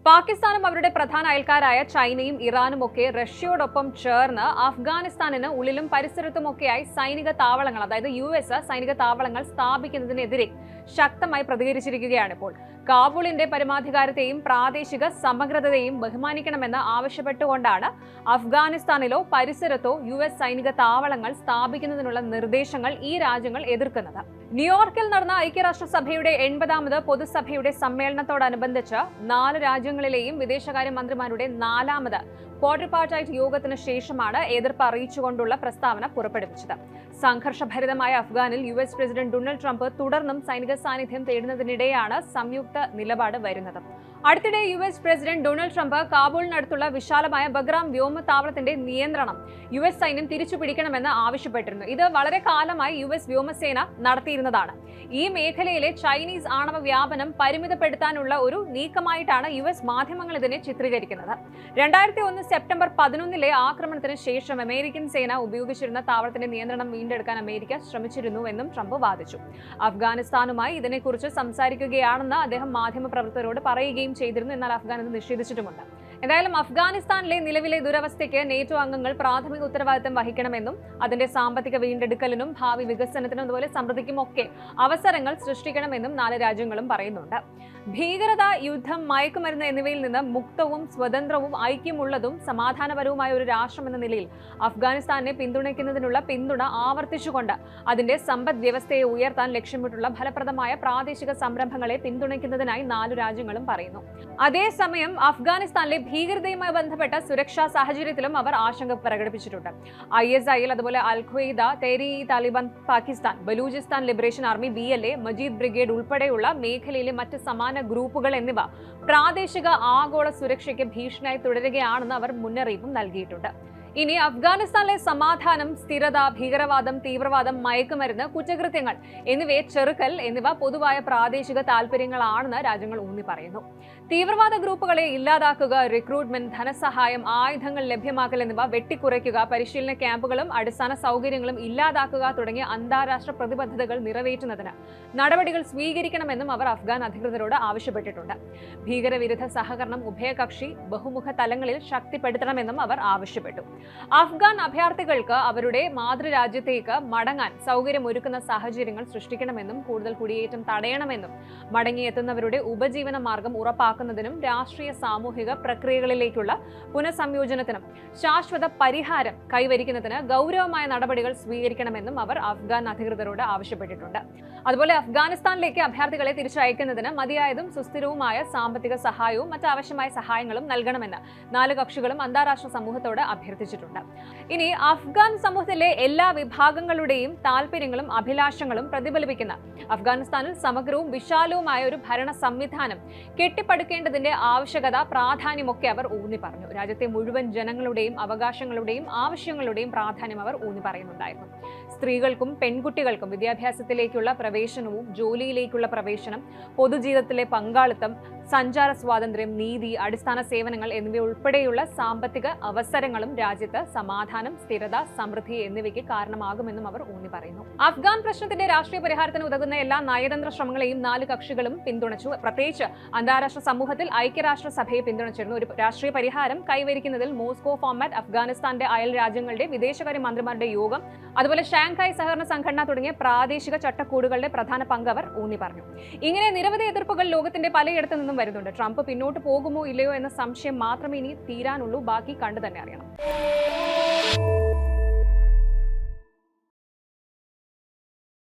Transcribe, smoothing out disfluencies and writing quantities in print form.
പാകിസ്ഥാനും അവരുടെ പ്രധാന അയൽക്കാരായ ചൈനയും ഇറാനും ഒക്കെ റഷ്യയോടൊപ്പം ചേർന്ന് അഫ്ഗാനിസ്ഥാനിന് ഉള്ളിലും പരിസരത്തുമൊക്കെയായി സൈനിക താവളങ്ങൾ, അതായത് US സൈനിക താവളങ്ങൾ സ്ഥാപിക്കുന്നതിനെതിരെ ശക്തമായി പ്രതികരിച്ചിരിക്കുകയാണ്. ഇപ്പോൾ കാബൂളിന്റെ പരമാധികാരത്തെയും പ്രാദേശിക സമഗ്രതയെയും ബഹുമാനിക്കണമെന്ന് ആവശ്യപ്പെട്ടുകൊണ്ടാണ് അഫ്ഗാനിസ്ഥാനിലോ പരിസരത്തോ US സൈനിക താവളങ്ങൾ സ്ഥാപിക്കുന്നതിനുള്ള നിർദ്ദേശങ്ങൾ ഈ രാജ്യങ്ങൾ എതിർക്കുന്നത്. ന്യൂയോർക്കിൽ നടന്ന ഐക്യരാഷ്ട്രസഭയുടെ 80ാമത് പൊതുസഭയുടെ സമ്മേളനത്തോടനുബന്ധിച്ച് 4 രാജ്യങ്ങളിലെയും വിദേശകാര്യമന്ത്രിമാരുടെ 4ാമത് ക്വാഡ്രിപാർട്ടൈറ്റ് യോഗത്തിന് ശേഷമാണ് എതിർപ്പ് അറിയിച്ചുകൊണ്ടുള്ള പ്രസ്താവന പുറപ്പെടുവിച്ചത്. സംഘർഷഭരിതമായ അഫ്ഗാനിൽ US പ്രസിഡന്റ് ഡൊണാൾഡ് ട്രംപ് തുടർന്നും സൈനിക സാന്നിധ്യം തേടുന്നതിനിടെയാണ് സംയുക്ത നിലപാട് വരുന്നത്. അടുത്തിടെ US പ്രസിഡന്റ് ഡൊണാൾഡ് ട്രംപ് കാബൂളിനടുത്തുള്ള വിശാലമായ ബഗ്രാം വ്യോമതാവളത്തിന്റെ നിയന്ത്രണം US സൈന്യം തിരിച്ചുപിടിക്കണമെന്ന് ആവശ്യപ്പെട്ടിരുന്നു. ഇത് വളരെ കാലമായി US വ്യോമസേന നടത്തിയിരുന്നതാണ്. ഈ മേഖലയിലെ ചൈനീസ് ആണവ വ്യാപനം പരിമിതപ്പെടുത്താനുള്ള ഒരു നീക്കമായിട്ടാണ് US മാധ്യമങ്ങൾ ഇതിനെ ചിത്രീകരിക്കുന്നത്. 2001 സെപ്റ്റംബർ 11 ആക്രമണത്തിന് ശേഷം അമേരിക്കൻ സേന ഉപയോഗിച്ചിരുന്ന താവളത്തിന്റെ നിയന്ത്രണം വീണ്ടെടുക്കാൻ അമേരിക്ക ശ്രമിച്ചിരുന്നുവെന്നും ട്രംപ് വാദിച്ചു. അഫ്ഗാനിസ്ഥാനുമായി ഇതിനെക്കുറിച്ച് സംസാരിക്കുകയാണെന്ന് അദ്ദേഹം മാധ്യമപ്രവർത്തകരോട് പറയുകയും ചെയ്തിരുന്നു. എന്നാൽ അഫ്ഗാൻ ഇത് നിഷേധിച്ചിട്ടുമുണ്ട്. എന്തായാലും അഫ്ഗാനിസ്ഥാനിലെ നിലവിലെ ദുരവസ്ഥയ്ക്ക് NATO അംഗങ്ങൾ പ്രാഥമിക ഉത്തരവാദിത്തം വഹിക്കണമെന്നും അതിന്റെ സാമ്പത്തിക വീണ്ടെടുക്കലിനും ഭാവി വികസനത്തിനും അതുപോലെ സമൃദ്ധിക്കും ഒക്കെ അവസരങ്ങൾ സൃഷ്ടിക്കണമെന്നും 4 രാജ്യങ്ങളും പറയുന്നുണ്ട്. ഭീകരത, യുദ്ധം, മയക്കുമരുന്ന് എന്നിവയിൽ നിന്ന് മുക്തവും സ്വതന്ത്രവും ഐക്യമുള്ളതും സമാധാനപരവുമായ ഒരു രാഷ്ട്രം എന്ന നിലയിൽ അഫ്ഗാനിസ്ഥാനെ പിന്തുണയ്ക്കുന്നതിനുള്ള പിന്തുണ ആവർത്തിച്ചുകൊണ്ട് അതിന്റെ സമ്പദ് വ്യവസ്ഥയെ ഉയർത്താൻ ലക്ഷ്യമിട്ടുള്ള ഫലപ്രദമായ പ്രാദേശിക സംരംഭങ്ങളെ പിന്തുണയ്ക്കുന്നതിനായി 4 രാജ്യങ്ങളും പറയുന്നു. അതേസമയം അഫ്ഗാനിസ്ഥാനിലെ ഭീകരതയുമായി ബന്ധപ്പെട്ട സുരക്ഷാ സാഹചര്യത്തിലും അവർ ആശങ്ക പ്രകടിപ്പിച്ചിട്ടുണ്ട്. ISIL, അതുപോലെ al Qaeda, Tehreek e Taliban Pakistan, Balochistan liberation army BLA, Majeed brigade ഉൾപ്പെടെയുള്ള മേഖലയിലെ മറ്റ് സമാന ഗ്രൂപ്പുകൾ എന്നിവ പ്രാദേശിക ആഗോള സുരക്ഷയ്ക്ക് ഭീഷണിയായി തുടരുകയാണെന്ന് അവർ മുന്നറിയിപ്പും നൽകിയിട്ടുണ്ട്. ഇനി അഫ്ഗാനിസ്ഥാനിലെ സമാധാനം, സ്ഥിരത, ഭീകരവാദം, തീവ്രവാദം, മയക്കുമരുന്ന്, കുറ്റകൃത്യങ്ങൾ എന്നിവയെ ചെറുക്കൽ എന്നിവ പൊതുവായ പ്രാദേശിക താൽപര്യങ്ങളാണെന്ന് രാജ്യങ്ങൾ ഊന്നി പറയുന്നു. തീവ്രവാദ ഗ്രൂപ്പുകളെ ഇല്ലാതാക്കുക, റിക്രൂട്ട്മെന്റ്, ധനസഹായം, ആയുധങ്ങൾ ലഭ്യമാക്കൽ എന്നിവ വെട്ടിക്കുറയ്ക്കുക, പരിശീലന ക്യാമ്പുകളും അടിസ്ഥാന സൗകര്യങ്ങളും ഇല്ലാതാക്കുക തുടങ്ങിയ അന്താരാഷ്ട്ര പ്രതിബദ്ധതകൾ നിറവേറ്റുന്നതിന് നടപടികൾ സ്വീകരിക്കണമെന്നും അവർ അഫ്ഗാൻ അധികൃതരോട് ആവശ്യപ്പെട്ടിട്ടുണ്ട്. ഭീകരവിരുദ്ധ സഹകരണം ഉഭയകക്ഷി ബഹുമുഖ തലങ്ങളിൽ ശക്തിപ്പെടുത്തണമെന്നും അവർ ആവശ്യപ്പെട്ടു. അഫ്ഗാൻ അഭയാർത്ഥികൾക്ക് അവരുടെ മാതൃരാജ്യത്തേക്ക് മടങ്ങാൻ സൗകര്യമൊരുക്കുന്ന സാഹചര്യങ്ങൾ സൃഷ്ടിക്കണമെന്നും കൂടുതൽ കുടിയേറ്റം തടയണമെന്നും മടങ്ങിയെത്തുന്നവരുടെ ഉപജീവന മാർഗം ഉറപ്പാക്കുന്നതിനും രാഷ്ട്രീയ സാമൂഹിക പ്രക്രിയകളിലേക്കുള്ള പുനഃസംയോജനത്തിനും ശാശ്വത പരിഹാരം കൈവരിക്കുന്നതിന് ഗൗരവമായ നടപടികൾ സ്വീകരിക്കണമെന്നും അവർ അഫ്ഗാൻ അധികൃതരോട് ആവശ്യപ്പെട്ടിട്ടുണ്ട്. അതുപോലെ അഫ്ഗാനിസ്ഥാനിലേക്ക് അഭയാർത്ഥികളെ തിരിച്ചയക്കുന്നതിന് മതിയായതും സുസ്ഥിരവുമായ സാമ്പത്തിക സഹായവും മറ്റ് ആവശ്യമായ സഹായങ്ങളും നൽകണമെന്ന് 4 കക്ഷികളും അന്താരാഷ്ട്ര സമൂഹത്തോട് അഭ്യർത്ഥിച്ചിട്ടുണ്ട്. ഇനി അഫ്ഗാൻ സമൂഹത്തിലെ എല്ലാ വിഭാഗങ്ങളുടെയും താല്പര്യങ്ങളും അഭിലാഷങ്ങളും പ്രതിഫലിപ്പിക്കുന്ന അഫ്ഗാനിസ്ഥാനിൽ സമഗ്രവും വിശാലവുമായ ഒരു ഭരണ സംവിധാനം കെട്ടിപ്പടുക്കേണ്ടതിന്റെ ആവശ്യകത, പ്രാധാന്യമൊക്കെ അവർ ഊന്നി പറഞ്ഞു. രാജ്യത്തെ മുഴുവൻ ജനങ്ങളുടെയും അവകാശങ്ങളുടെയും ആവശ്യങ്ങളുടെയും പ്രാധാന്യം അവർ ഊന്നി പറയുന്നുണ്ടായിരുന്നു. സ്ത്രീകൾക്കും പെൺകുട്ടികൾക്കും വിദ്യാഭ്യാസത്തിലേക്കുള്ള പ്രവേശനവും ജോലിയിലേക്കുള്ള പ്രവേശനം, പൊതുജീവിതത്തിലെ പങ്കാളിത്തം, സഞ്ചാര സ്വാതന്ത്ര്യം, നീതി, അടിസ്ഥാന സേവനങ്ങൾ എന്നിവ ഉൾപ്പെടെയുള്ള സാമ്പത്തിക അവസരങ്ങളും രാജ്യത്ത് സമാധാനം, സ്ഥിരത, സമൃദ്ധി എന്നിവയ്ക്ക് കാരണമാകുമെന്നും അവർ ഊന്നി പറയുന്നു. അഫ്ഗാൻ പ്രശ്നത്തിന്റെ രാഷ്ട്രീയ പരിഹാരത്തിന് ഉതകുന്ന എല്ലാ നയതന്ത്ര ശ്രമങ്ങളെയും 4 കക്ഷികളും പിന്തുണച്ചു. പ്രത്യേകിച്ച് അന്താരാഷ്ട്ര സമൂഹത്തിൽ ഐക്യരാഷ്ട്രസഭയെ പിന്തുണച്ചിരുന്നു. ഒരു രാഷ്ട്രീയ പരിഹാരം കൈവരിക്കുന്നതിൽ മോസ്കോ ഫോർമാറ്റ്, അഫ്ഗാനിസ്ഥാന്റെ അയൽ രാജ്യങ്ങളുടെ വിദേശകാര്യ മന്ത്രിമാരുടെ യോഗം, അതുപോലെ ഷാങ്ഹായ് സഹകരണ സംഘടന തുടങ്ങിയ പ്രാദേശിക ചട്ടക്കൂടുകളുടെ പ്രധാന പങ്ക് അവർ ഊന്നി പറഞ്ഞു. ഇങ്ങനെ നിരവധി എതിർപ്പുകൾ ലോകത്തിന്റെ പലയിടത്തു നിന്നും വരുന്നുണ്ട്. ട്രംപ് പിന്നോട്ട് പോകുമോ ഇല്ലയോ എന്ന സംശയം മാത്രമേ ഇനി തീരാനുള്ളൂ. ബാക്കി കണ്ടു തന്നെ അറിയണം.